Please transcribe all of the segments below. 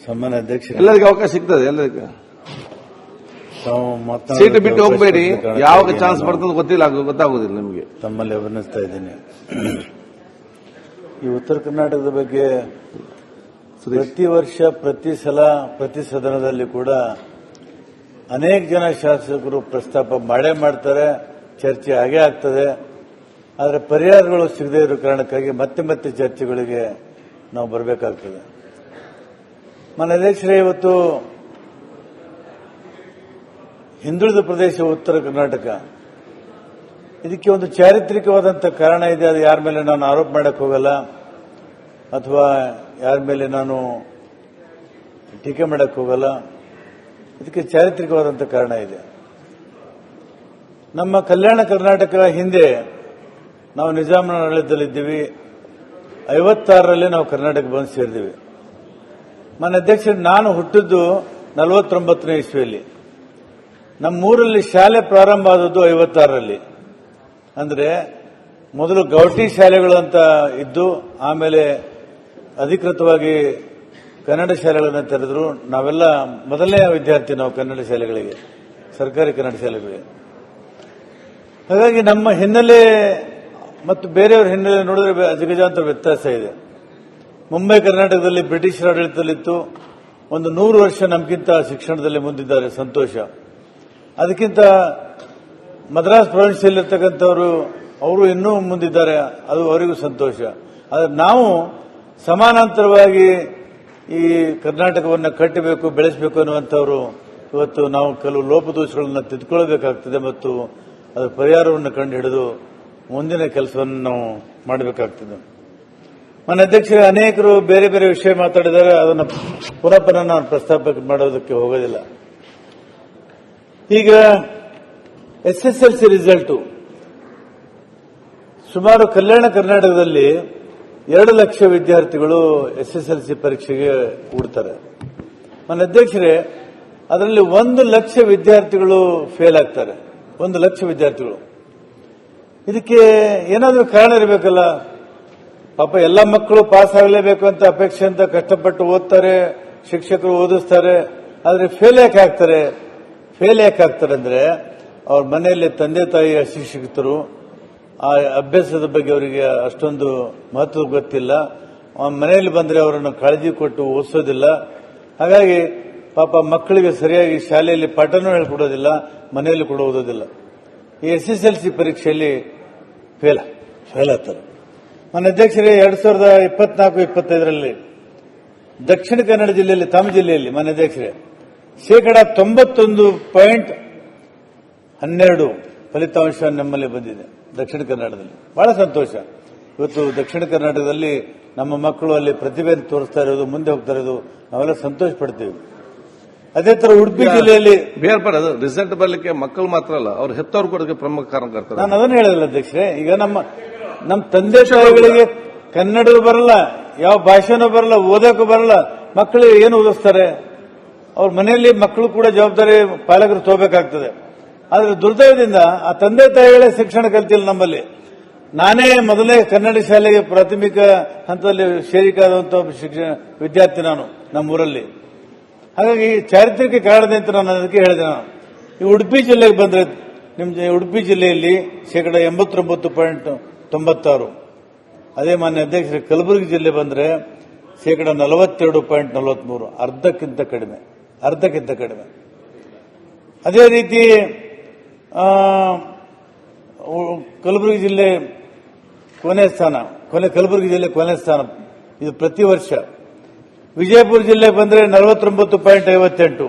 ಸನ್ಮಾನ್ಯ ಅಧ್ಯಕ್ಷ, ಎಲ್ಲರಿಗೂ ಅವಕಾಶ ಸಿಗ್ತದೆ. ಎಲ್ಲರಿಗೂ ಸೀಟ್ ಬಿಟ್ಟು ಹೋಗಬೇಡಿ. ಯಾವಾಗ ಚಾನ್ಸ್ ಬರ್ತದೆ ಗೊತ್ತಾಗುದಿಲ್ಲ ನಿಮಗೆ. ತಮ್ಮಲ್ಲಿ ಅಭಿನಯಿಸ್ತಾ ಇದ್ದೀನಿ. ಈ ಉತ್ತರ ಕರ್ನಾಟಕದ ಬಗ್ಗೆ ಪ್ರತಿ ವರ್ಷ ಪ್ರತಿ ಸಲ ಪ್ರತಿ ಸದನದಲ್ಲಿ ಕೂಡ ಅನೇಕ ಜನ ಶಾಸಕರು ಪ್ರಸ್ತಾಪ ಮಾಡೇ ಮಾಡ್ತಾರೆ, ಚರ್ಚೆ ಆಗೇ ಆಗ್ತದೆ. ಆದರೆ ಪರಿಹಾರಗಳು ಸಿಗದೇ ಇರೋ ಕಾರಣಕ್ಕಾಗಿ ಮತ್ತೆ ಮತ್ತೆ ಚರ್ಚೆಗಳಿಗೆ ನಾವು ಬರಬೇಕಾಗ್ತದೆ. ಮಾನ್ಯ ಅಧ್ಯಕ್ಷರೇ, ಇವತ್ತು ಹಿಂದುಳಿದ ಪ್ರದೇಶ ಉತ್ತರ ಕರ್ನಾಟಕ, ಇದಕ್ಕೆ ಒಂದು ಚಾರಿತ್ರಿಕವಾದಂಥ ಕಾರಣ ಇದೆ. ಅದು ಯಾರ ಮೇಲೆ ನಾನು ಆರೋಪ ಮಾಡಕ್ಕೆ ಹೋಗಲ್ಲ ಅಥವಾ ಯಾರ ಮೇಲೆ ನಾನು ಟೀಕೆ ಮಾಡಕ್ಕೆ ಹೋಗಲ್ಲ. ಇದಕ್ಕೆ ಚಾರಿತ್ರಿಕವಾದಂಥ ಕಾರಣ ಇದೆ. ನಮ್ಮ ಕಲ್ಯಾಣ ಕರ್ನಾಟಕ ಹಿಂದೆ ನಾವು ನಿಜಾಮನ ಆಡಳಿತದಲ್ಲಿದ್ದೀವಿ. 56ರಲ್ಲಿ ನಾವು ಕರ್ನಾಟಕ ಬಂದು ಸೇರಿದ್ದೀವಿ. ಮಾನ್ಯ ಅಧ್ಯಕ್ಷರು, ನಾನು ಹುಟ್ಟಿದ್ದು 49ನೇ ಇಸ್ವಿಯಲ್ಲಿ. ನಮ್ಮೂರಲ್ಲಿ ಶಾಲೆ ಪ್ರಾರಂಭ ಆದದ್ದು 56ರಲ್ಲಿ. ಅಂದ್ರೆ ಮೊದಲು ಗೌಟಿ ಶಾಲೆಗಳು ಅಂತ ಇದ್ದು, ಆಮೇಲೆ ಅಧಿಕೃತವಾಗಿ ಕನ್ನಡ ಶಾಲೆಗಳನ್ನು ತೆರೆದ್ರು. ನಾವೆಲ್ಲ ಮೊದಲನೇ ವಿದ್ಯಾರ್ಥಿ ನಾವು ಕನ್ನಡ ಶಾಲೆಗಳಿಗೆ, ಸರ್ಕಾರಿ ಕನ್ನಡ ಶಾಲೆಗಳಿಗೆ. ಹಾಗಾಗಿ ನಮ್ಮ ಹಿನ್ನೆಲೆ ಮತ್ತು ಬೇರೆಯವರ ಹಿನ್ನೆಲೆ ನೋಡಿದ್ರೆ ಅಜಗಜಾಂತರ ವ್ಯತ್ಯಾಸ ಇದೆ. ಮುಂಬೈ ಕರ್ನಾಟಕದಲ್ಲಿ ಬ್ರಿಟಿಷರ ಆಡಳಿತದಲ್ಲಿತ್ತು. ಒಂದು 100 ವರ್ಷ ನಮಗಿಂತ ಶಿಕ್ಷಣದಲ್ಲಿ ಮುಂದಿದ್ದಾರೆ, ಸಂತೋಷ. ಅದಕ್ಕಿಂತ ಮದ್ರಾಸ್ ಪ್ರೊವಿನ್ಸಿಯಲ್ಲಿರ್ತಕ್ಕಂಥವರು ಅವರು ಇನ್ನೂ ಮುಂದಿದ್ದಾರೆ, ಅದು ಅವರಿಗೂ ಸಂತೋಷ. ಆದರೆ ನಾವು ಸಮಾನಾಂತರವಾಗಿ ಈ ಕರ್ನಾಟಕವನ್ನು ಕಟ್ಟಬೇಕು, ಬೆಳೆಸಬೇಕು ಅನ್ನುವಂಥವರು ಇವತ್ತು ನಾವು ಕೆಲವು ಲೋಪದೋಷಗಳನ್ನು ತಿದ್ದುಕೊಳ್ಳಬೇಕಾಗ್ತದೆ ಮತ್ತು ಅದರ ಪರಿಹಾರವನ್ನು ಕಂಡುಹಿಡಿದು ಮುಂದಿನ ಕೆಲಸವನ್ನು ನಾವು ಮಾಡಬೇಕಾಗ್ತದೆ. ಮಾನ್ಯ ಅಧ್ಯಕ್ಷರೇ, ಅನೇಕರು ಬೇರೆ ಬೇರೆ ವಿಷಯ ಮಾತಾಡಿದ್ದಾರೆ. ಅದನ್ನು ಪುನಃ ನಾನು ಪ್ರಸ್ತಾಪ ಮಾಡೋದಕ್ಕೆ ಹೋಗೋದಿಲ್ಲ. ಈಗ SSLC ರಿಸಲ್ಟು ಸುಮಾರು ಕಲ್ಯಾಣ ಕರ್ನಾಟಕದಲ್ಲಿ 2 ಲಕ್ಷ ವಿದ್ಯಾರ್ಥಿಗಳು SSLC ಪರೀಕ್ಷೆಗೆ ಕೂಡ್ತಾರೆ. ಮಾನ್ಯ ಅಧ್ಯಕ್ಷರೇ, ಅದರಲ್ಲಿ 1 ಲಕ್ಷ ವಿದ್ಯಾರ್ಥಿಗಳು ಫೇಲ್ ಆಗ್ತಾರೆ. 1 ಲಕ್ಷ ವಿದ್ಯಾರ್ಥಿಗಳು. ಇದಕ್ಕೆ ಏನಾದರೂ ಕಾರಣ ಇರಬೇಕಲ್ಲ. ಪಾಪ ಎಲ್ಲ ಮಕ್ಕಳು ಪಾಸ್ ಆಗಲೇಬೇಕು ಅಂತ ಅಪೇಕ್ಷೆ ಅಂತ ಕಷ್ಟಪಟ್ಟು ಓದ್ತಾರೆ, ಶಿಕ್ಷಕರು ಓದಿಸ್ತಾರೆ. ಆದರೆ ಫೇಲ್ ಯಾಕೆ ಆಗ್ತಾರೆ? ಫೇಲ್ ಯಾಕೆ ಆಗ್ತಾರೆ ಅಂದ್ರೆ ಅವ್ರ ಮನೆಯಲ್ಲಿ ತಂದೆ ತಾಯಿ ಅಶಿಕ್ಷಿತರು, ಆ ಅಭ್ಯಾಸದ ಬಗ್ಗೆ ಅವರಿಗೆ ಅಷ್ಟೊಂದು ಮಹತ್ವ ಗೊತ್ತಿಲ್ಲ. ಮನೆಯಲ್ಲಿ ಬಂದರೆ ಅವರನ್ನು ಕಾಳಜಿ ಕೊಟ್ಟು ಓದಿಸೋದಿಲ್ಲ. ಹಾಗಾಗಿ ಪಾಪ ಮಕ್ಕಳಿಗೆ ಸರಿಯಾಗಿ ಶಾಲೆಯಲ್ಲಿ ಪಾಠನೂ ಹೇಳ್ಕೊಡೋದಿಲ್ಲ, ಮನೆಯಲ್ಲಿ ಕೂಡ ಓದೋದಿಲ್ಲ. ಈ SSLC ಪರೀಕ್ಷೆಯಲ್ಲಿ ಫೇಲ್ ಆಗ್ತಾರೆ. ಮಾನ್ಯ ಅಧ್ಯಕ್ಷರೇ, 2024-25ರಲ್ಲಿ ದಕ್ಷಿಣ ಕನ್ನಡ ಜಿಲ್ಲೆಯಲ್ಲಿ, ತಮ್ಮ ಜಿಲ್ಲೆಯಲ್ಲಿ ಮಾನ್ಯ ಅಧ್ಯಕ್ಷರೇ, 90.12% ಫಲಿತಾಂಶ ನಮ್ಮಲ್ಲಿ ಬಂದಿದೆ ದಕ್ಷಿಣ ಕನ್ನಡದಲ್ಲಿ. ಬಹಳ ಸಂತೋಷ. ಇವತ್ತು ದಕ್ಷಿಣ ಕರ್ನಾಟಕದಲ್ಲಿ ನಮ್ಮ ಮಕ್ಕಳು ಅಲ್ಲಿ ಪ್ರತಿಭೆಯನ್ನು ತೋರಿಸ್ತಾ ಇರೋದು, ಮುಂದೆ ಹೋಗ್ತಾ ಇರೋದು ನಾವೆಲ್ಲ ಸಂತೋಷ ಪಡ್ತೀವಿ. ಅದೇ ತರ ಉಡುಪಿ ಜಿಲ್ಲೆಯಲ್ಲಿ ಬೇರ್ಪಡೋದು ರಿಸಲ್ಟ್ ಬರಲಿಕ್ಕೆ ಮಕ್ಕಳು ಮಾತ್ರ ಅಲ್ಲ, ಅವ್ರ ಹೆತ್ತವ್ರು ಕೂಡ ಪ್ರಮುಖ ಕಾರಣ. ನಾನು ಅದನ್ನು ಹೇಳಿಲ್ಲ ಅಧ್ಯಕ್ಷರೇ. ಈಗ ನಮ್ಮ ತಂದೆ ತಾಯಿಗಳಿಗೆ ಕನ್ನಡವೂ ಬರಲ್ಲ, ಯಾವ ಭಾಷೆನೂ ಬರಲ್ಲ, ಓದಕ್ಕೂ ಬರಲ್ಲ, ಮಕ್ಕಳಿಗೆ ಏನು ಓದಿಸ್ತಾರೆ? ಅವ್ರ ಮನೆಯಲ್ಲಿ ಮಕ್ಕಳು ಕೂಡ ಜವಾಬ್ದಾರಿ ಪಾಲಕರು ತಗೋಬೇಕಾಗ್ತದೆ. ಆದರೆ ದುರ್ದೈವದಿಂದ ಆ ತಂದೆ ತಾಯಿಗಳೇ ಶಿಕ್ಷಣ ಕಲ್ತಿಲ್ಲ ನಮ್ಮಲ್ಲಿ. ನಾನೇ ಮೊದಲೇ ಕನ್ನಡ ಶಾಲೆಗೆ ಪ್ರಾಥಮಿಕ ಹಂತದಲ್ಲಿ ಸೇರಿಕಾದಂಥ ವಿದ್ಯಾರ್ಥಿ ನಾನು ನಮ್ಮೂರಲ್ಲಿ. ಹಾಗಾಗಿ ಚಾರಿತ್ರಿಕ ಕಾರಣದೆ ಅಂತ ನಾನು ಅದಕ್ಕೆ ಹೇಳಿದೆ. ನಾನು ಈ ಉಡುಪಿ ಜಿಲ್ಲೆಗೆ ಬಂದರೆ, ನಿಮ್ಮ ಉಡುಪಿ ಜಿಲ್ಲೆಯಲ್ಲಿ 89.96%. ಅದೇ ಮಾನ್ಯ ಅಧ್ಯಕ್ಷರೇ, ಕಲಬುರಗಿ ಜಿಲ್ಲೆ ಬಂದರೆ 42.43%, ಅರ್ಧಕ್ಕಿಂತ ಕಡಿಮೆ. ಅದೇ ರೀತಿ ಕಲಬುರಗಿ ಜಿಲ್ಲೆ ಕೊನೆ ಸ್ಥಾನ, ಕಲಬುರಗಿ ಜಿಲ್ಲೆ ಕೊನೆ ಸ್ಥಾನ ಇದು ಪ್ರತಿ ವರ್ಷ. ವಿಜಯಪುರ ಜಿಲ್ಲೆ ಬಂದರೆ 49.58%,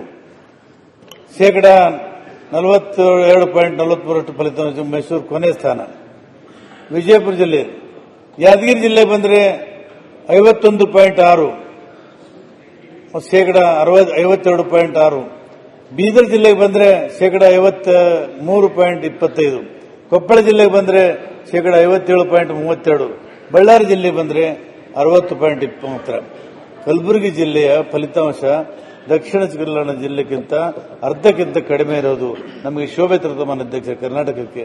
42.43% ಫಲಿತಾಂಶ. ಮೈಸೂರು ಕೊನೆ ಸ್ಥಾನ ವಿಜಯಪುರ ಜಿಲ್ಲೆ. ಯಾದಗಿರಿ ಜಿಲ್ಲೆ ಬಂದರೆ 51.6%, 52.6%. ಬೀದರ್ ಜಿಲ್ಲೆಗೆ ಬಂದರೆ 53.25%. ಕೊಪ್ಪಳ ಜಿಲ್ಲೆಗೆ ಬಂದರೆ 57.32%. ಬಳ್ಳಾರಿ ಜಿಲ್ಲೆಗೆ ಬಂದರೆ 60.20%. ಕಲಬುರಗಿ ಜಿಲ್ಲೆಯ ಫಲಿತಾಂಶ ದಕ್ಷಿಣ ಕನ್ನಡ ಜಿಲ್ಲೆಗಿಂತ ಅರ್ಧಕ್ಕಿಂತ ಕಡಿಮೆ ಇರೋದು ನಮಗೆ ಶೋಭೆ ತರ್ತದೆ. ಮಾನ್ಯ ಅಧ್ಯಕ್ಷ, ಕರ್ನಾಟಕಕ್ಕೆ,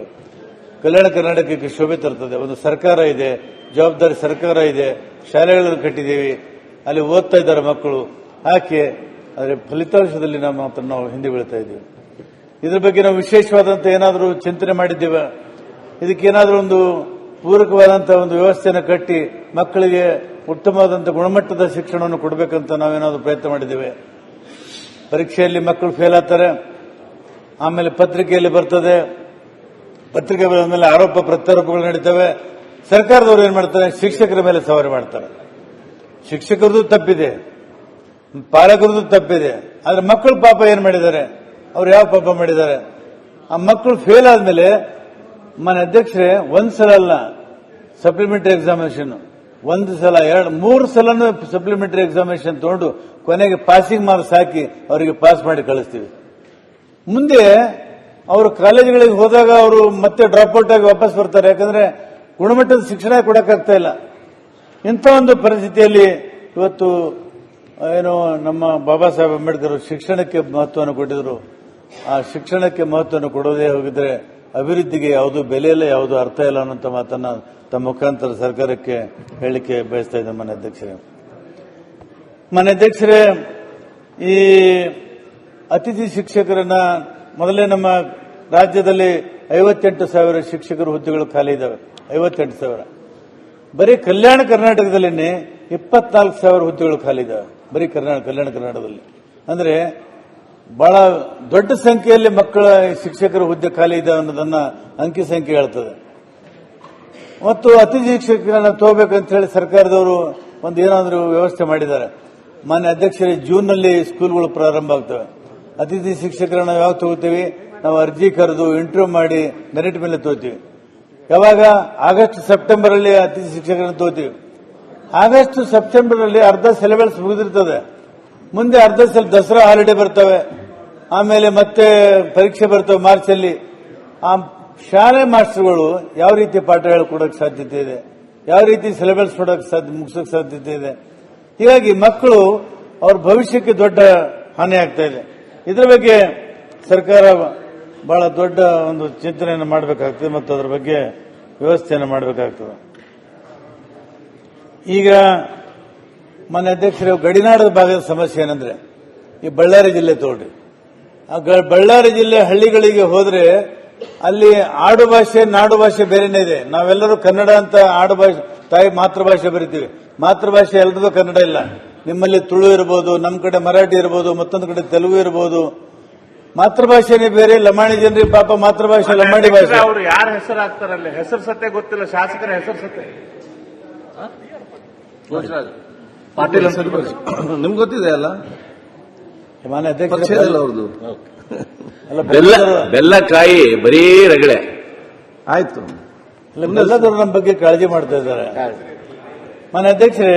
ಕಲ್ಯಾಣ ಕರ್ನಾಟಕಕ್ಕೆ ಶೋಭೆ ತರ್ತದೆ. ಒಂದು ಸರ್ಕಾರ ಇದೆ, ಜವಾಬ್ದಾರಿ ಸರ್ಕಾರ ಇದೆ, ಶಾಲೆಗಳನ್ನು ಕಟ್ಟಿದ್ದೀವಿ, ಅಲ್ಲಿ ಓದ್ತಾ ಇದ್ದಾರೆ ಮಕ್ಕಳು. ಹಾಕಿ ಆದರೆ ಫಲಿತಾಂಶದಲ್ಲಿ ನಾವು ಹಿಂದೆ ಬೀಳ್ತಾ ಇದ್ದೀವಿ. ಇದ್ರ ಬಗ್ಗೆ ನಾವು ವಿಶೇಷವಾದಂಥ ಏನಾದರೂ ಚಿಂತನೆ ಮಾಡಿದ್ದೇವೆ. ಇದಕ್ಕೇನಾದರೂ ಒಂದು ಪೂರಕವಾದಂತಹ ಒಂದು ವ್ಯವಸ್ಥೆಯನ್ನು ಕಟ್ಟಿ ಮಕ್ಕಳಿಗೆ ಉತ್ತಮವಾದಂಥ ಗುಣಮಟ್ಟದ ಶಿಕ್ಷಣವನ್ನು ಕೊಡಬೇಕಂತ ನಾವೇನಾದರೂ ಪ್ರಯತ್ನ ಮಾಡಿದ್ದೇವೆ. ಪರೀಕ್ಷೆಯಲ್ಲಿ ಮಕ್ಕಳು ಫೇಲ್ ಆಗ್ತಾರೆ, ಆಮೇಲೆ ಪತ್ರಿಕೆಯಲ್ಲಿ ಬರ್ತದೆ, ಪತ್ರಿಕೆ ಬಂದ ಮೇಲೆ ಆರೋಪ ಪ್ರತ್ಯಾರೋಪಗಳು ನಡೀತವೆ. ಸರ್ಕಾರದವರು ಏನ್ ಮಾಡ್ತಾರೆ, ಶಿಕ್ಷಕರ ಮೇಲೆ ಸವಾರಿ ಮಾಡ್ತಾರೆ. ಶಿಕ್ಷಕರದ್ದು ತಪ್ಪಿದೆ, ಪಾಲಕರದ್ದು ತಪ್ಪಿದೆ, ಆದ್ರೆ ಮಕ್ಕಳು ಪಾಪ ಏನ್ ಮಾಡಿದ್ದಾರೆ, ಅವ್ರು ಯಾವ ಪಾಪ ಮಾಡಿದ್ದಾರೆ? ಆ ಮಕ್ಕಳು ಫೇಲ್ ಆದ್ಮೇಲೆ ಮನೆ ಅಧ್ಯಕ್ಷರೇ ಒಂದ್ಸಲ ಅಲ್ಲ, ಸಪ್ಲಿಮೆಂಟರಿ ಎಕ್ಸಾಮಿನೇಷನ್ ಒಂದು ಸಲ, ಮೂರು ಸಲನೂ ಸಪ್ಲಿಮೆಂಟರಿ ಎಕ್ಸಾಮಿನೇಷನ್ ತಗೊಂಡು ಕೊನೆಗೆ ಪಾಸಿಂಗ್ ಮಾರ್ಕ್ಸ್ ಹಾಕಿ ಅವರಿಗೆ ಪಾಸ್ ಮಾಡಿ ಕಳಿಸ್ತೀವಿ. ಮುಂದೆ ಅವರು ಕಾಲೇಜುಗಳಿಗೆ ಹೋದಾಗ ಅವರು ಮತ್ತೆ ಡ್ರಾಪ್ಔಟ್ ಆಗಿ ವಾಪಸ್ ಬರ್ತಾರೆ. ಯಾಕಂದ್ರೆ ಗುಣಮಟ್ಟದ ಶಿಕ್ಷಣ ಕೊಡಕ್ಕಾಗ್ತಾ ಇಲ್ಲ. ಇಂಥ ಒಂದು ಪರಿಸ್ಥಿತಿಯಲ್ಲಿ ಇವತ್ತು ಏನು ನಮ್ಮ ಬಾಬಾ ಸಾಹೇಬ್ ಅಂಬೇಡ್ಕರ್ ಶಿಕ್ಷಣಕ್ಕೆ ಮಹತ್ವವನ್ನು ಕೊಟ್ಟಿದ್ರು. ಆ ಶಿಕ್ಷಣಕ್ಕೆ ಮಹತ್ವವನ್ನು ಕೊಡೋದೇ ಹೋಗಿದ್ರೆ ಅಭಿವೃದ್ಧಿಗೆ ಯಾವುದೂ ಬೆಲೆ ಇಲ್ಲ, ಯಾವುದೂ ಅರ್ಥ ಇಲ್ಲ ಅನ್ನೋಂಥ ಮಾತನ್ನ ತಮ್ಮ ಮುಖಾಂತರ ಸರ್ಕಾರಕ್ಕೆ ಹೇಳಲಿಕ್ಕೆ ಬಯಸ್ತಾ ಇದ್ದೆ. ಮನೆ ಅಧ್ಯಕ್ಷರೇ, ಈ ಅತಿಥಿ ಶಿಕ್ಷಕರನ್ನ ಮೊದಲೇ ನಮ್ಮ ರಾಜ್ಯದಲ್ಲಿ 58,000 ಶಿಕ್ಷಕರ ಹುದ್ದೆಗಳು ಖಾಲಿ ಇದ್ದಾವೆ. 58,000. ಬರೀ ಕಲ್ಯಾಣ ಕರ್ನಾಟಕದಲ್ಲಿನೇ 24,000 ಹುದ್ದೆಗಳು ಖಾಲಿ ಇದ್ದಾವೆ. ಬರೀ ಕಲ್ಯಾಣ ಕರ್ನಾಟಕದಲ್ಲಿ. ಅಂದ್ರೆ ಬಹಳ ದೊಡ್ಡ ಸಂಖ್ಯೆಯಲ್ಲಿ ಮಕ್ಕಳ ಶಿಕ್ಷಕರ ಹುದ್ದೆ ಖಾಲಿ ಇದೆ ಅನ್ನೋದನ್ನ ಅಂಕಿ ಸಂಖ್ಯೆ ಹೇಳ್ತದೆ. ಮತ್ತು ಅತಿಥಿ ಶಿಕ್ಷಕರನ್ನ ತಗೋಬೇಕಂತ ಹೇಳಿ ಸರ್ಕಾರದವರು ಒಂದು ಏನಾದರೂ ವ್ಯವಸ್ಥೆ ಮಾಡಿದ್ದಾರೆ. ಮಾನ್ಯ ಅಧ್ಯಕ್ಷರೇ, ಜೂನ್ನಲ್ಲಿ ಸ್ಕೂಲ್ಗಳು ಪ್ರಾರಂಭ ಆಗ್ತವೆ. ಅತಿಥಿ ಶಿಕ್ಷಕರನ್ನ ಯಾವಾಗ ತಗೋತೀವಿ, ನಾವು ಅರ್ಜಿ ಕರೆದು ಇಂಟರ್ವ್ಯೂ ಮಾಡಿ ಮೆರಿಟ್ ಮೇಲೆ ತಗೋತೀವಿ. ಯಾವಾಗ ಆಗಸ್ಟ್ ಸೆಪ್ಟೆಂಬರ್ ಅಲ್ಲಿ ಅತಿಥಿ ಶಿಕ್ಷಕರನ್ನ ತಗೋತೀವಿ. ಆಗಸ್ಟ್ ಸೆಪ್ಟೆಂಬರ್ ಅಲ್ಲಿ ಅರ್ಧ ಸಿಲೆಬಸ್ ಮುಗಿದಿರ್ತದೆ. ಮುಂದೆ ಅರ್ಧ ದಸರಾ ಹಾಲಿಡೇ ಬರ್ತವೆ, ಆಮೇಲೆ ಮತ್ತೆ ಪರೀಕ್ಷೆ ಬರ್ತವೆ ಮಾರ್ಚ್ ಅಲ್ಲಿ. ಆ ಶಾಲೆ ಮಾಸ್ಟರ್ಗಳು ಯಾವ ರೀತಿ ಪಾಠ ಹೇಳ್ಕೊಡಕ್ಕೆ ಸಾಧ್ಯತೆ ಇದೆ, ಯಾವ ರೀತಿ ಸಿಲೆಬಸ್ ಮುಗಿಸೋಕೆ ಸಾಧ್ಯತೆ ಇದೆ. ಹೀಗಾಗಿ ಮಕ್ಕಳು ಅವ್ರ ಭವಿಷ್ಯಕ್ಕೆ ದೊಡ್ಡ ಹಾನಿ ಆಗ್ತಾ ಇದೆ. ಇದರ ಬಗ್ಗೆ ಸರ್ಕಾರ ಬಹಳ ದೊಡ್ಡ ಒಂದು ಚಿಂತನೆಯನ್ನು ಮಾಡಬೇಕಾಗ್ತದೆ ಮತ್ತು ಅದರ ಬಗ್ಗೆ ವ್ಯವಸ್ಥೆಯನ್ನು ಮಾಡಬೇಕಾಗ್ತದೆ. ಈಗ ಮಾನ್ಯ ಅಧ್ಯಕ್ಷರೇ, ಗಡಿನಾಡದ ಭಾಗದ ಸಮಸ್ಯೆ ಏನಂದ್ರೆ ಈ ಬಳ್ಳಾರಿ ಜಿಲ್ಲೆ ತಗೊಳ್ರಿ. ಆ ಬಳ್ಳಾರಿ ಜಿಲ್ಲೆ ಹಳ್ಳಿಗಳಿಗೆ ಹೋದ್ರೆ ಅಲ್ಲಿ ಆಡು ಭಾಷೆ ನಾಡು ಭಾಷೆ ಬೇರೆನೇ ಇದೆ. ನಾವೆಲ್ಲರೂ ಕನ್ನಡ ಅಂತ ಆಡು ಭಾಷೆ ತಾಯಿ ಮಾತೃಭಾಷೆ ಬರಿತೀವಿ. ಮಾತೃಭಾಷೆ ಎಲ್ಲರದು ಕನ್ನಡ ಇಲ್ಲ. ನಿಮ್ಮಲ್ಲಿ ತುಳು ಇರಬಹುದು, ನಮ್ಮ ಕಡೆ ಮರಾಠಿ ಇರಬಹುದು, ಮತ್ತೊಂದು ಕಡೆ ತೆಲುಗು ಇರಬಹುದು. ಮಾತೃಭಾಷೆನೇ ಬೇರೆ. ಲಮಾಣಿ ಜನರಿಗೆ ಪಾಪ ಮಾತೃಭಾಷೆ ಲಮಾಣಿ ಭಾಷೆ. ಅವರು ಯಾರ ಹೆಸರು ಹಾಕ್ತಾರಲ್ಲಿ ಹೆಸರು ಸತ್ಯ ಗೊತ್ತಿಲ್ಲ, ಶಾಸಕರ ಹೆಸರು ಸತ್ಯ. ಪಾಟೀಲ್ ಅಂತ ನಿಮ್ಗೆ ಗೊತ್ತಿದೆ ಅಲ್ಲ, ಮಾನ್ಯ ಅಧ್ಯಕ್ಷ ಅವ್ರದ್ದು ಬೆಲ್ಲಕಾಯಿ ಬರೀ ರಗಳೆ ಆಯ್ತು. ಎಲ್ಲದವರು ನಮ್ಮ ಬಗ್ಗೆ ಕಾಳಜಿ ಮಾಡ್ತಾ ಇದ್ದಾರೆ. ಮಾನ್ಯ ಅಧ್ಯಕ್ಷರೇ,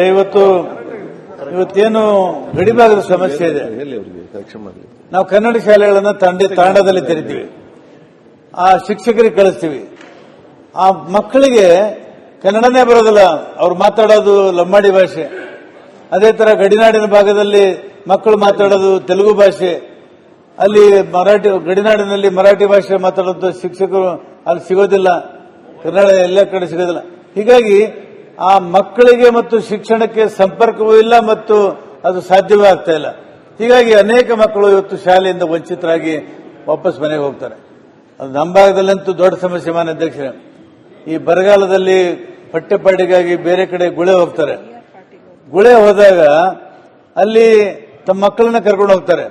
ಇವತ್ತೇನು ಗಡಿಭಾಗದ ಸಮಸ್ಯೆ ಇದೆ. ನಾವು ಕನ್ನಡ ಶಾಲೆಗಳನ್ನ ತಾಂಡದಲ್ಲಿ ತೆರಿತೀವಿ, ಆ ಶಿಕ್ಷಕರಿಗೆ ಕಳಿಸ್ತೀವಿ. ಆ ಮಕ್ಕಳಿಗೆ ಕನ್ನಡನೇ ಬರೋದಿಲ್ಲ, ಅವ್ರು ಮಾತಾಡೋದು ಲಂಬಾಡಿ ಭಾಷೆ. ಅದೇ ತರ ಗಡಿನಾಡಿನ ಭಾಗದಲ್ಲಿ ಮಕ್ಕಳು ಮಾತಾಡೋದು ತೆಲುಗು ಭಾಷೆ. ಅಲ್ಲಿ ಗಡಿನಾಡಿನಲ್ಲಿ ಮರಾಠಿ ಭಾಷೆ ಮಾತಾಡೋದು ಶಿಕ್ಷಕರು ಅಲ್ಲಿ ಸಿಗೋದಿಲ್ಲ, ಕನ್ನಡ ಎಲ್ಲ ಕಡೆ ಸಿಗೋದಿಲ್ಲ. ಹೀಗಾಗಿ ಆ ಮಕ್ಕಳಿಗೆ ಮತ್ತು ಶಿಕ್ಷಣಕ್ಕೆ ಸಂಪರ್ಕವೂ ಇಲ್ಲ ಮತ್ತು ಅದು ಸಾಧ್ಯವೂ ಆಗ್ತಾ ಇಲ್ಲ. ಹೀಗಾಗಿ ಅನೇಕ ಮಕ್ಕಳು ಇವತ್ತು ಶಾಲೆಯಿಂದ ವಂಚಿತರಾಗಿ ವಾಪಸ್ ಮನೆಗೆ ಹೋಗ್ತಾರೆ. ಅದು ನಮ್ಮ ಭಾಗದಲ್ಲಂತೂ ದೊಡ್ಡ ಸಮಸ್ಯೆ. ಮಾನ್ಯ ಅಧ್ಯಕ್ಷರೇ, ಈ ಬರಗಾಲದಲ್ಲಿ ಪಠ್ಯಪಾಠಿಗಾಗಿ ಬೇರೆ ಕಡೆ ಗುಳೆ ಹೋಗ್ತಾರೆ. ಗುಳೆ ಹೋದಾಗ ಅಲ್ಲಿ ತಮ್ಮ ಮಕ್ಕಳನ್ನ ಕರ್ಕೊಂಡು ಹೋಗ್ತಾರೆ,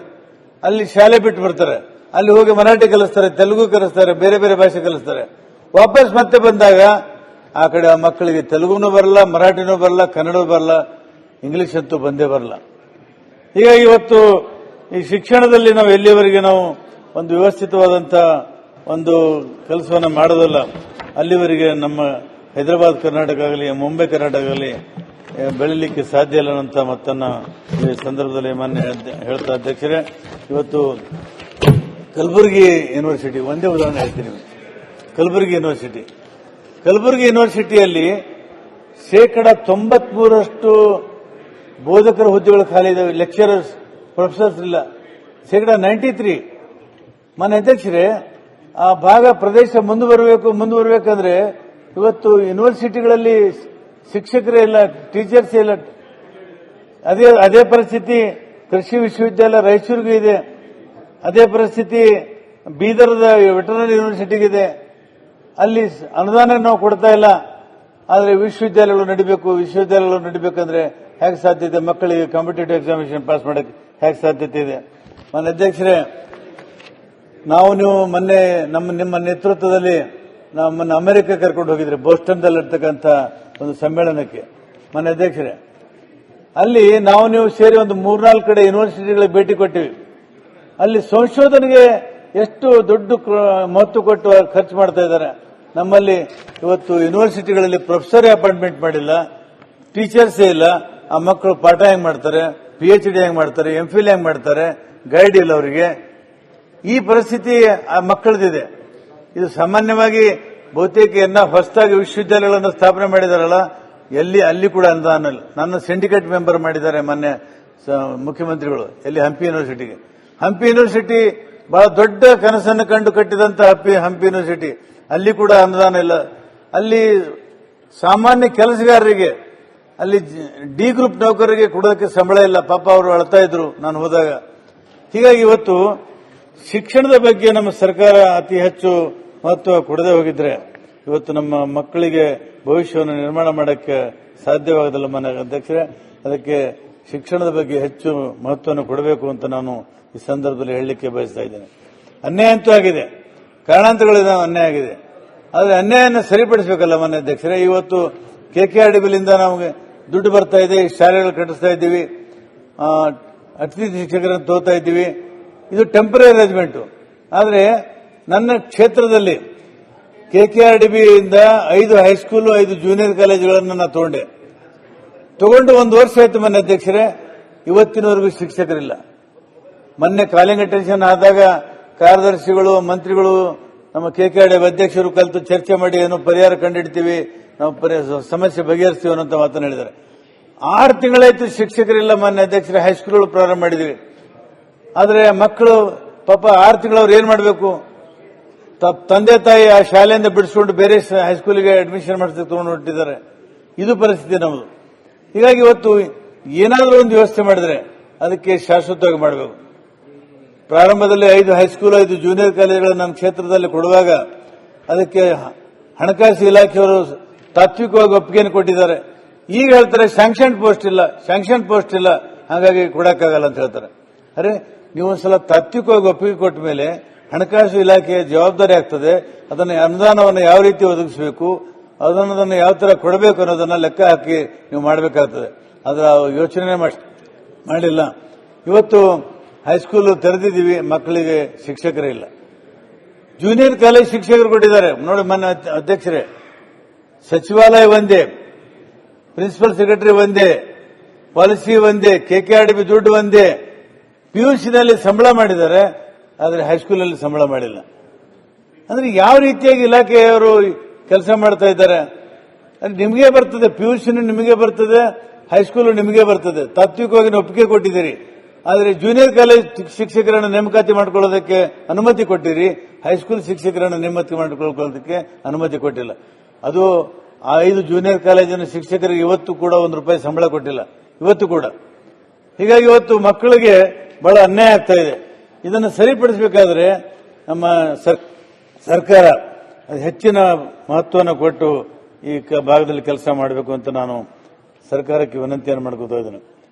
ಅಲ್ಲಿ ಶಾಲೆ ಬಿಟ್ಟು ಬರ್ತಾರೆ. ಅಲ್ಲಿ ಹೋಗಿ ಮರಾಠಿ ಕಲಿಸ್ತಾರೆ, ತೆಲುಗು ಕಲಿಸ್ತಾರೆ, ಬೇರೆ ಬೇರೆ ಭಾಷೆ ಕಲಿಸ್ತಾರೆ. ವಾಪಸ್ ಮತ್ತೆ ಬಂದಾಗ ಆ ಕಡೆ ಆ ಮಕ್ಕಳಿಗೆ ತೆಲುಗುನೂ ಬರಲ್ಲ, ಮರಾಠಿನೂ ಬರಲ್ಲ, ಕನ್ನಡವೂ ಬರಲ್ಲ, ಇಂಗ್ಲಿಷ್ ಅಂತೂ ಬಂದೇ ಬರಲ್ಲ. ಹೀಗಾಗಿ ಇವತ್ತು ಈ ಶಿಕ್ಷಣದಲ್ಲಿ ನಾವು ಎಲ್ಲಿವರೆಗೆ ನಾವು ಒಂದು ವ್ಯವಸ್ಥಿತವಾದಂಥ ಒಂದು ಕೆಲಸವನ್ನು ಮಾಡೋದಲ್ಲ, ಅಲ್ಲಿವರೆಗೆ ನಮ್ಮ ಹೈದರಾಬಾದ್ ಕರ್ನಾಟಕ ಆಗಲಿ ಮುಂಬೈ ಕರ್ನಾಟಕ ಆಗಲಿ ಬೆಳೀಲಿಕ್ಕೆ ಸಾಧ್ಯ ಇಲ್ಲ ಅಂತ ಮತ್ತನ್ನ ಈ ಸಂದರ್ಭದಲ್ಲಿ ಮಾನ್ಯ ಹೇಳ್ತಾ ಅಧ್ಯಕ್ಷರೇ, ಇವತ್ತು ಕಲಬುರಗಿ ಯೂನಿವರ್ಸಿಟಿ ಒಂದೇ ಉದಾಹರಣೆ ಹೇಳ್ತೀನಿ. ಕಲಬುರಗಿ ಯೂನಿವರ್ಸಿಟಿಯಲ್ಲಿ 93% ಬೋಧಕರ ಹುದ್ದೆಗಳು ಖಾಲಿ ಇದಾವೆ. ಲೆಕ್ಚರರ್ಸ್, ಪ್ರೊಫೆಸರ್ಸ್ ಇಲ್ಲ. 93%. ಮಾನ್ಯ ಅಧ್ಯಕ್ಷರೇ, ಆ ಭಾಗ ಪ್ರದೇಶ ಮುಂದುವರಬೇಕಂದ್ರೆ ಇವತ್ತು ಯೂನಿವರ್ಸಿಟಿಗಳಲ್ಲಿ ಶಿಕ್ಷಕರೇ ಇಲ್ಲ, ಟೀಚರ್ಸ್ ಇಲ್ಲ. ಅದೇ ಪರಿಸ್ಥಿತಿ ಕೃಷಿ ವಿಶ್ವವಿದ್ಯಾಲಯ ರಾಯಚೂರಿಗೂ ಇದೆ. ಅದೇ ಪರಿಸ್ಥಿತಿ ಬೀದರ್ದ ವೆಟರ್ನರಿ ಯೂನಿವರ್ಸಿಟಿಗಿದೆ. ಅಲ್ಲಿ ಅನುದಾನ ನಾವು ಕೊಡ್ತಾ ಇಲ್ಲ. ಆದರೆ ವಿಶ್ವವಿದ್ಯಾಲಯಗಳು ನಡಿಬೇಕಂದ್ರೆ ಹೇಗೆ ಸಾಧ್ಯತೆ? ಮಕ್ಕಳಿಗೆ ಕಾಂಪಿಟೇಟಿವ್ ಎಕ್ಸಾಮಿನೇಷನ್ ಪಾಸ್ ಮಾಡಕ್ಕೆ ಹೇಗೆ ಸಾಧ್ಯತೆ ಇದೆ? ಮಾನ್ಯ ಅಧ್ಯಕ್ಷರೇ, ನೀವು ಮೊನ್ನೆ ನಿಮ್ಮ ನೇತೃತ್ವದಲ್ಲಿ ನಮ್ಮನ್ನು ಅಮೆರಿಕ ಕರ್ಕೊಂಡು ಹೋಗಿದ್ರಿ, ಬೋಸ್ಟನ್ದಲ್ಲಿರ್ತಕ್ಕಂಥ ಒಂದು ಸಮ್ಮೇಳನಕ್ಕೆ. ಮಾನ್ಯ ಅಧ್ಯಕ್ಷರೇ, ಅಲ್ಲಿ ನೀವು ಸೇರಿ ಒಂದು 3-4 ಕಡೆ ಯೂನಿವರ್ಸಿಟಿಗಳಿಗೆ ಭೇಟಿ ಕೊಟ್ಟಿವಿ. ಅಲ್ಲಿ ಸಂಶೋಧನೆಗೆ ಎಷ್ಟು ದೊಡ್ಡ ಮಹತ್ವ ಕೊಟ್ಟು ಖರ್ಚು ಮಾಡ್ತಾ ಇದ್ದಾರೆ. ನಮ್ಮಲ್ಲಿ ಇವತ್ತು ಯೂನಿವರ್ಸಿಟಿಗಳಲ್ಲಿ ಪ್ರೊಫೆಸರ್ ಅಪಾಯಿಂಟ್ಮೆಂಟ್ ಮಾಡಿಲ್ಲ, ಟೀಚರ್ಸೇ ಇಲ್ಲ. ಆ ಮಕ್ಕಳು ಪಾಠ ಹೆಂಗ್ ಮಾಡ್ತಾರೆ, PhD ಹೆಂಗ್ ಮಾಡ್ತಾರೆ, MPhil ಹೆಂಗ್ ಮಾಡ್ತಾರೆ, ಗೈಡ್ ಇಲ್ಲ ಅವರಿಗೆ. ಈ ಪರಿಸ್ಥಿತಿ ಆ ಮಕ್ಕಳದಿದೆ. ಇದು ಸಾಮಾನ್ಯವಾಗಿ ಬಹುತೇಕ ಹೊಸದಾಗಿ ವಿಶ್ವವಿದ್ಯಾಲಯಗಳನ್ನು ಸ್ಥಾಪನೆ ಮಾಡಿದಾರಲ್ಲ, ಅಲ್ಲಿ ಕೂಡ ಅನುದಾನ ಇಲ್ಲ. ನನ್ನ ಸಿಂಡಿಕೇಟ್ ಮೆಂಬರ್ ಮಾಡಿದ್ದಾರೆ ಮೊನ್ನೆ ಮುಖ್ಯಮಂತ್ರಿಗಳು. ಎಲ್ಲಿ? ಹಂಪಿ ಯೂನಿವರ್ಸಿಟಿಗೆ. ಹಂಪಿ ಯೂನಿವರ್ಸಿಟಿ ಬಹಳ ದೊಡ್ಡ ಕನಸನ್ನು ಕಂಡು ಕಟ್ಟಿದಂತ ಹಂಪಿ ಯೂನಿವರ್ಸಿಟಿ, ಅಲ್ಲಿ ಕೂಡ ಅನುದಾನ ಇಲ್ಲ. ಅಲ್ಲಿ ಸಾಮಾನ್ಯ ಕೆಲಸಗಾರರಿಗೆ, ಅಲ್ಲಿ ಡಿ ಗ್ರೂಪ್ ನೌಕರರಿಗೆ ಕೊಡೋದಕ್ಕೆ ಸಂಬಳ ಇಲ್ಲ. ಪಾಪ ಅವರು ಅಳ್ತಾ ಇದ್ರು ನಾನು ಹೋದಾಗ. ಹೀಗಾಗಿ ಇವತ್ತು ಶಿಕ್ಷಣದ ಬಗ್ಗೆ ನಮ್ಮ ಸರ್ಕಾರ ಅತಿ ಹೆಚ್ಚು ಮಹತ್ವ ಕೊಡದೆ ಹೋಗಿದ್ರೆ ಇವತ್ತು ನಮ್ಮ ಮಕ್ಕಳಿಗೆ ಭವಿಷ್ಯವನ್ನು ನಿರ್ಮಾಣ ಮಾಡಕ್ಕೆ ಸಾಧ್ಯವಾಗದಿಲ್ಲ. ಮಾನ್ಯ ಅಧ್ಯಕ್ಷರೇ, ಅದಕ್ಕೆ ಶಿಕ್ಷಣದ ಬಗ್ಗೆ ಹೆಚ್ಚು ಮಹತ್ವವನ್ನು ಕೊಡಬೇಕು ಅಂತ ನಾನು ಈ ಸಂದರ್ಭದಲ್ಲಿ ಹೇಳಲಿಕ್ಕೆ ಬಯಸ್ತಾ ಇದ್ದೇನೆ. ಅನ್ಯಾಯ ಅಂತೂ ಆಗಿದೆ, ಕಾರಣಾಂತರಗಳಿಂದ ಅನ್ಯಾಯ ಆಗಿದೆ. ಆದರೆ ಅನ್ಯಾಯವನ್ನು ಸರಿಪಡಿಸಬೇಕಲ್ಲ ಮಾನ್ಯ ಅಧ್ಯಕ್ಷರೇ. ಇವತ್ತು KKRDBಲಿಂದ ನಮಗೆ ದುಡ್ಡು ಬರ್ತಾ ಇದೆ, ಶಾಲೆಗಳು ಕಟ್ಟಿಸ್ತಾ ಇದ್ದೀವಿ, ಅತಿಥಿ ಶಿಕ್ಷಕರನ್ನು ತೋತಾ ಇದ್ದೀವಿ. ಇದು ಟೆಂಪರರಿ ಅರೇಂಜ್ಮೆಂಟ್. ಆದರೆ ನನ್ನ ಕ್ಷೇತ್ರದಲ್ಲಿ KKRDBಯಿಂದ 5 ಹೈಸ್ಕೂಲು 5 ಜೂನಿಯರ್ ಕಾಲೇಜುಗಳನ್ನು ನಾನು ತಗೊಂಡು 1 ವರ್ಷ ಆಯ್ತು ಮಾನ್ಯ ಅಧ್ಯಕ್ಷರೇ. ಇವತ್ತಿನವರೆಗೂ ಶಿಕ್ಷಕರಿಲ್ಲ. ಮೊನ್ನೆ ಕಾಲಿಂಗ್ ಅಟೆನ್ಷನ್ ಆದಾಗ ಕಾರ್ಯದರ್ಶಿಗಳು, ಮಂತ್ರಿಗಳು, ನಮ್ಮ KKRDB ಅಧ್ಯಕ್ಷರು ಕಲಿತು ಚರ್ಚೆ ಮಾಡಿ ಏನೋ ಪರಿಹಾರ ಕಂಡುಹಿಡ್ತೀವಿ, ನಾವು ಸಮಸ್ಯೆ ಬಗೆಹರಿಸ್ತೀವಿ ಅನ್ನೋ ಮಾತನ್ನು ಹೇಳಿದ್ದಾರೆ. 6 ತಿಂಗಳಾಯ್ತು ಶಿಕ್ಷಕರಿಲ್ಲ ಮಾನ್ಯ ಅಧ್ಯಕ್ಷರೇ. ಹೈಸ್ಕೂಲ್ಗಳು ಪ್ರಾರಂಭ ಮಾಡಿದ್ವಿ. ಆದರೆ ಮಕ್ಕಳು ಪಾಪ 6 ತಿಂಗಳು ಅವ್ರು ಏನ್ ಮಾಡಬೇಕು? ತಂದೆ ತಾಯಿ ಆ ಶಾಲೆಯಿಂದ ಬಿಡಿಸ್ಕೊಂಡು ಬೇರೆ ಹೈಸ್ಕೂಲಿಗೆ ಅಡ್ಮಿಷನ್ ಮಾಡಿಸಕ್ಕೆ ತಗೊಂಡು ಹೊರಟಿದ್ದಾರೆ. ಇದು ಪರಿಸ್ಥಿತಿ ನಮ್ಮದು. ಹೀಗಾಗಿ ಇವತ್ತು ಏನಾದರೂ ಒಂದು ವ್ಯವಸ್ಥೆ ಮಾಡಿದ್ರೆ ಅದಕ್ಕೆ ಶಾಶ್ವತವಾಗಿ ಮಾಡಬೇಕು. ಪ್ರಾರಂಭದಲ್ಲಿ 5 ಹೈಸ್ಕೂಲ್ 5 ಜೂನಿಯರ್ ಕಾಲೇಜುಗಳನ್ನು ನಮ್ಮ ಕ್ಷೇತ್ರದಲ್ಲಿ ಕೊಡುವಾಗ ಅದಕ್ಕೆ ಹಣಕಾಸು ಇಲಾಖೆಯವರು ತಾತ್ವಿಕವಾಗಿ ಒಪ್ಪಿಗೆಯನ್ನು ಕೊಟ್ಟಿದ್ದಾರೆ. ಈಗ ಹೇಳ್ತಾರೆ ಸ್ಯಾಂಕ್ಷನ್ ಪೋಸ್ಟ್ ಇಲ್ಲ, ಹಾಗಾಗಿ ಕೊಡಕ್ಕಾಗಲ್ಲ ಅಂತ ಹೇಳ್ತಾರೆ. ಅರೆ, ನೀವು ಒಂದ್ಸಲ ತಾತ್ವಿಕವಾಗಿ ಒಪ್ಪಿಗೆ ಕೊಟ್ಟ ಮೇಲೆ ಹಣಕಾಸು ಇಲಾಖೆಯ ಜವಾಬ್ದಾರಿ ಆಗ್ತದೆ. ಅದನ್ನು ಅನುದಾನವನ್ನು ಯಾವ ರೀತಿ ಒದಗಿಸಬೇಕು, ಅದನ್ನು ಯಾವ ತರ ಕೊಡಬೇಕು ಅನ್ನೋದನ್ನ ಲೆಕ್ಕ ಹಾಕಿ ನೀವು ಮಾಡಬೇಕಾಗ್ತದೆ. ಅದರ ಯೋಚನೆ ಮಾಡಿಲ್ಲ. ಇವತ್ತು ಹೈಸ್ಕೂಲ್ ತೆರೆದಿದ್ದೀವಿ, ಮಕ್ಕಳಿಗೆ ಶಿಕ್ಷಕರೇ ಇಲ್ಲ. ಜೂನಿಯರ್ ಕಾಲೇಜ್ ಶಿಕ್ಷಕರು ಕೊಟ್ಟಿದ್ದಾರೆ ನೋಡಿ. ಮಾನ್ಯ ಅಧ್ಯಕ್ಷರೇ, ಸಚಿವಾಲಯ ಒಂದೇ, ಪ್ರಿನ್ಸಿಪಲ್ ಸೆಕ್ರೆಟರಿ ಒಂದೇ, ಪಾಲಿಸಿ ಒಂದೇ, KKRDB ದುಡ್ಡು ಒಂದೇ. PUCನಲ್ಲಿ ಸಂಬಳ ಮಾಡಿದ್ದಾರೆ, ಆದರೆ ಹೈಸ್ಕೂಲಲ್ಲಿ ಸಂಬಳ ಮಾಡಿಲ್ಲ. ಅಂದ್ರೆ ಯಾವ ರೀತಿಯಾಗಿ ಇಲಾಖೆಯವರು ಕೆಲಸ ಮಾಡ್ತಾ ಇದ್ದಾರೆ? ನಿಮಗೆ ಬರ್ತದೆ, PUCನೂ ನಿಮಗೆ ಬರ್ತದೆ, ಹೈಸ್ಕೂಲು ನಿಮಗೆ ಬರ್ತದೆ. ತಾತ್ವಿಕವಾಗಿ ಒಪ್ಪಿಗೆ ಕೊಟ್ಟಿದ್ದೀರಿ. ಆದರೆ ಜೂನಿಯರ್ ಕಾಲೇಜ್ ಶಿಕ್ಷಕರನ್ನು ನೇಮಕಾತಿ ಮಾಡಿಕೊಳ್ಳೋದಕ್ಕೆ ಅನುಮತಿ ಕೊಟ್ಟಿರಿ, ಹೈಸ್ಕೂಲ್ ಶಿಕ್ಷಕರನ್ನು ನೇಮಕಾತಿ ಮಾಡಿಕೊಳ್ಳೋದಕ್ಕೆ ಅನುಮತಿ ಕೊಟ್ಟಿಲ್ಲ. ಅದು ಆ 5 ಜೂನಿಯರ್ ಕಾಲೇಜಿನ ಶಿಕ್ಷಕರಿಗೆ ಇವತ್ತು ಕೂಡ ₹1 ಸಂಬಳ ಕೊಟ್ಟಿಲ್ಲ, ಇವತ್ತು ಕೂಡ. ಹೀಗಾಗಿ ಇವತ್ತು ಮಕ್ಕಳಿಗೆ ಬಹಳ ಅನ್ಯಾಯ ಆಗ್ತಾ ಇದೆ. ಇದನ್ನು ಸರಿಪಡಿಸಬೇಕಾದ್ರೆ ನಮ್ಮ ಸರ್ಕಾರ ಹೆಚ್ಚಿನ ಮಹತ್ವವನ್ನು ಕೊಟ್ಟು ಈ ಭಾಗದಲ್ಲಿ ಕೆಲಸ ಮಾಡಬೇಕು ಅಂತ ನಾನು ಸರ್ಕಾರಕ್ಕೆ ವಿನಂತಿಯನ್ನು ಮಾಡ್ಕೊತಾ ಇದ್ದೇನೆ.